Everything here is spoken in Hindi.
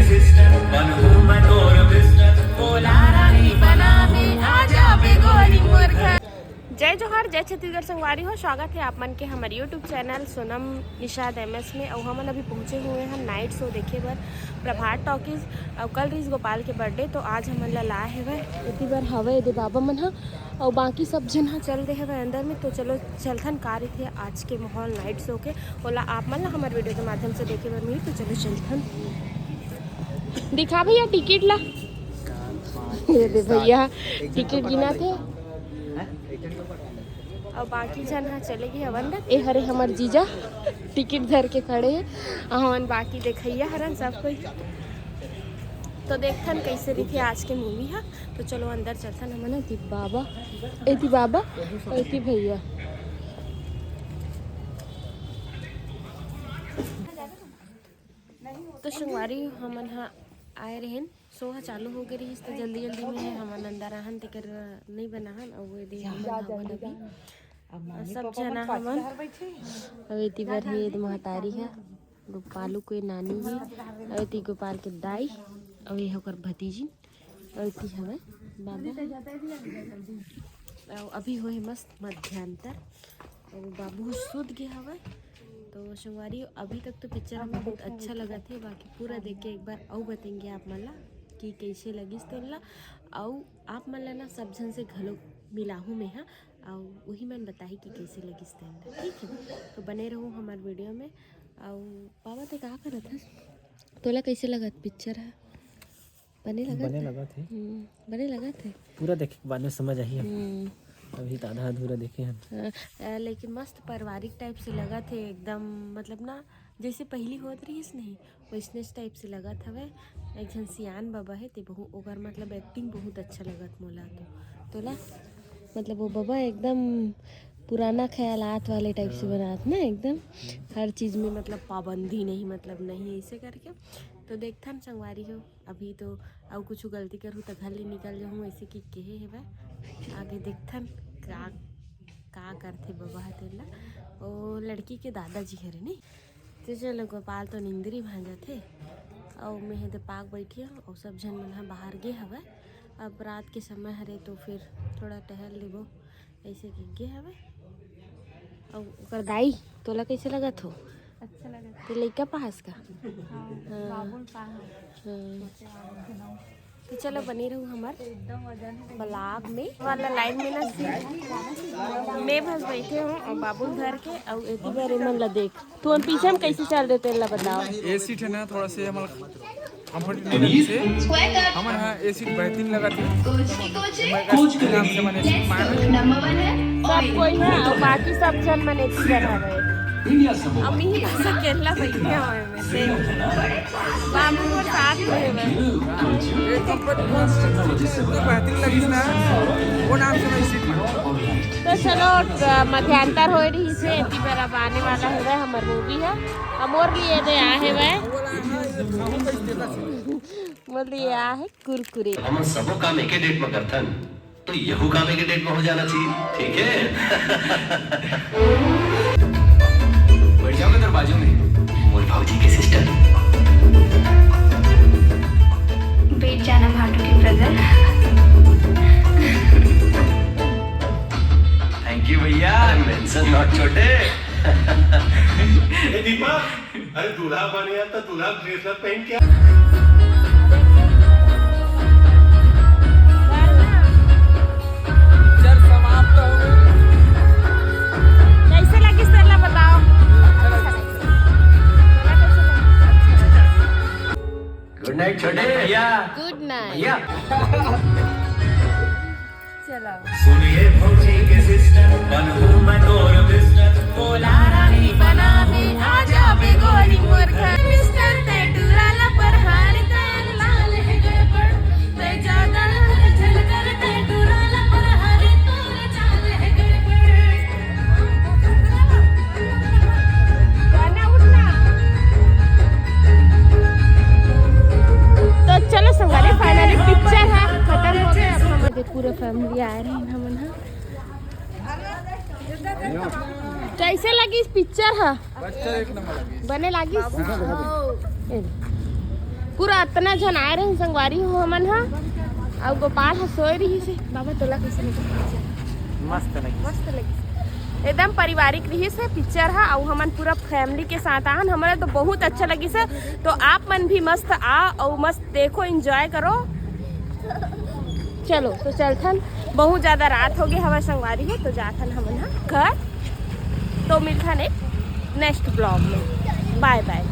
सिस्टर बनूं मैं तोर बिस्टर बोला रानी बना में आजा बेगोरी मूर्ख। जय जोहार, जय छत्तीसगढ़ संगवारी हो। स्वागत है आप मन के हमारे YouTube channel Sonam Nishad MS में। और हमन अभी पहुँचे हुए हैं नाइट शो देखे बर प्रभात टॉकीज। और कल रही गोपाल के बर्थडे, तो आज हमन ला लाए हेवे इतनी बार हवे दे बाबा मन हा और बाकी सब जन हा चल दे हेवे अंदर में। तो चलो चलथन का रही थे आज के माहौल नाइट शो के ओला आप मन ला हमारे वीडियो के माध्यम से देखे बर मिली। तो चलो चलथन, दिखा भैया टिकट ला। ये दे भैया टिकट गिना थे और बाकी जन हाँ चले गए हवन। ए हरे हमार जीजा टिकट धर के खड़े हैं हवन, बाकी देखैया हरन सब कोई। तो देखथन कैसे दिखे आज के मूवी है। तो चलो अंदर चलथन हमन। एती बाबा एती भैया। तो संगवारी हमन हाँ आए रहें, सो हा चालू हो गई रही। तो जल्दी जल्दी में हमन अंदर आहन तेकर नहीं बनाहन और वो दे हमन अभी सब जना हमन। अब इति बार ही महतारी है, गोपालू के नानी है, और इति गोपाल के दाई, और ये होकर भतीजी, और इति हवे बाबा। और अभी होए मस्त मध्यांतर और बाबू सुध गए हवे। तो संगवारी अभी तक तो पिक्चर हमें बहुत अच्छा लगा थे। बाकी पूरा देख के एक बार और बताएंगे आप मन ला कि कैसे लगिस तेला। और आप मन ला ना सब जन से घलो मिलाहूँ मैं हाँ, और वही मन बताही कि कैसे लगिस तेला। ठीक है, तो बने रहूँ हमारे वीडियो में। और बाबा ते का करत हस? तोला कैसे लगत पिक्चर है? बने लगा थे पूरा देखे के बाद में समझ आई है। अभी तो आधा अधूरा देखे हैं। लेकिन मस्त पारिवारिक टाइप से लगा थे एकदम। मतलब ना जैसे पहली होत रही नहीं वैसने टाइप से लगा था। वे एक जन सियान बाबा है ते बहु ओकर मतलब एक्टिंग बहुत अच्छा लगत मोला। तो तोला मतलब वो बाबा एकदम पुराना ख्यालात वाले टाइप से बनात ना, एकदम हर चीज़ में मतलब पाबंदी नहीं, मतलब नहीं ऐसे करके। तो देखथन संगवारी हो अभी तो और कुछ गलती करूँ तो घर ले निकल जाऊँ ऐसे कि कहे है वह। आगे देखथन का करथे बाबा तेला। और लड़की के दादाजी हरे नहीं। तो चलो गोपाल तो निंदरी भांजा थे और मैं तो पाक बैठी और सब जन मन बाहर गे हवे। अब रात के समय हरे तो फिर थोड़ा टहल लेबो ऐसे गे हवे। और ओकर दाई तोला कैसे लगत हो? अच्छा लगा। तो लइका पास का तो चलो बनी रहूँ हमार ब्लॉग में वाला लाइन में ना मैं बस बैठे हूँ और बाबू घर के। और एक बार मन ला देख तू हम पीछे हम कैसे चल रहे तेला बताओ। ए सीट है ना थोड़ा से हमारा कंफर्ट नहीं लगी से हमारे यहाँ ए सीट बेहतरीन लगा थे। सब कोई है और बाकी सब जन मन एक ही जगह गए। अम्मी ही बस अकेला बैठे हुए में बाबू को साथ में बेहतरीन लगी ना वो नाम से मैं सीट में। तो चलो मध्यांतर हो रही से इतनी बार अब आने वाला है वह हमार मूवी है। अमोर लिए दे आ है वह मोर लिए आ है कुरकुरे। हम सबो काम एक डेट में करथन तो यहू काम एक डेट में हो जाना चाहिए। ठीक है बैठ जाओ इधर बाजू में मोर भाऊजी के सिस्टर। बैठ जाना भाटू के ब्रदर। थैंक यू भैया। मेंशन नॉट छोटे। दीपक अरे दूल्हा बने तो दूल्हा ड्रेस पहन के समाप्त हो गई। कैसे लगी तेला बताओ। गुड नाइट छोटे भैया। गुड नाइट भैया चलो। सुनिए भौजी के सिस्टर बनूं मैं तोर बिस्टर बोला रानी बना में आजा बेगोरी मूर्ख। मिस्टर तेटुरा ला पर हार तैन लाल है गड़बड़ ते ज्यादा चल कर तेटुरा ला पर हार तोर चाल है गड़बड़। गाना उठना। तो चलो संगारे फाइनली पिक्चर है खत्म हो गया। अब हमारे पूरा फैमिली आ रहे हैं हम ना। कैसे लगी इस पिक्चर है? पिक्चर एक नंबर लगी। बने लगी पूरा इतना जन आए रहे संगवारी हो हमन हा और गोपाल हा सोए रही से। बाबा तोला कैसे लगी? मस्त लगी। एकदम पारिवारिक रही से पिक्चर है और हमन पूरा फैमिली के साथ आन। हमारा तो बहुत अच्छा लगी से। तो आप मन भी मस्त आ और मस्त देखो, एंजॉय करो। चलो तो चलथन, बहुत ज़्यादा रात हो गई, हवा संगवारी है तो जाथन हमन हा घर। तो मिलथन एक नेक्स्ट ब्लॉग में। Bye bye.